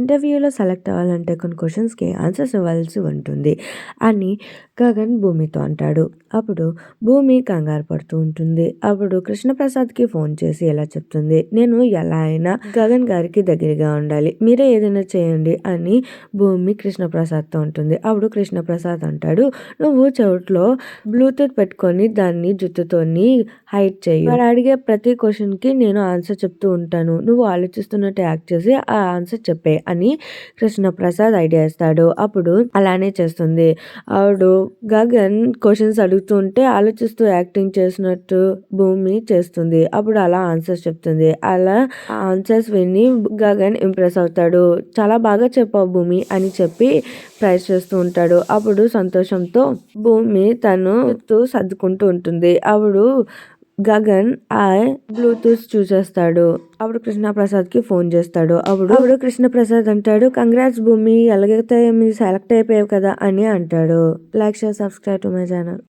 ఇంటర్వ్యూలో సెలెక్ట్ అవ్వాలంటే కొన్ని క్వశ్చన్స్కి ఆన్సర్స్ ఇవ్వాల్సి ఉంటుంది అని గగన్ భూమితో అంటాడు. అప్పుడు భూమి కంగారు పడుతూ ఉంటుంది. అప్పుడు కృష్ణప్రసాద్కి ఫోన్ చేసి ఎలా చెప్తుంది, నేను ఎలా అయినా గగన్ గారికి దగ్గరగా ఉండాలి, మీరే ఏదైనా చేయండి అని భూమి కృష్ణప్రసాద్తో ఉంటుంది. అప్పుడు కృష్ణప్రసాద్ అంటాడు, నువ్వు చెవిట్లో బ్లూటూత్ పెట్టుకొని దాన్ని జుట్టుతోని హైడ్ చేయి, వాడు అడిగే ప్రతి క్వశ్చన్కి నేను ఆన్సర్ చెప్తూ ఉంటాను, నువ్వు ఆలోచిస్తున్నట్టు యాక్ట్ చేసి ఆ ఆన్సర్ చెప్పే అని కృష్ణప్రసాద్ ఐడియా ఇస్తాడు. అప్పుడు అలానే చేస్తుంది. ఆవిడు గగన్ క్వశ్చన్స్ అడుగుతుంటే ఆలోచిస్తూ యాక్టింగ్ చేసినట్టు భూమి చేస్తుంది. అప్పుడు అలా ఆన్సర్స్ చెప్తుంది. అలా ఆన్సర్స్ విని గగన్ ఇంప్రెస్ అవుతాడు. చాలా బాగా చెప్పావు భూమి అని చెప్పి ప్రైజ్ చేస్తూ ఉంటాడు. అప్పుడు సంతోషంతో భూమి తను సర్దుకుంటూ ఉంటుంది. అప్పుడు గగన్ ఆ బ్లూటూత్ చూసేస్తాడు. అప్పుడు కృష్ణప్రసాద్కి ఫోన్ చేస్తాడు. అప్పుడు కృష్ణప్రసాద్ అంటాడు, కంగ్రాట్స్ భూమి, ఎలాగైతే మీరు సెలెక్ట్ అయిపోయావు కదా అని అంటాడు. Like share subscribe to my channel.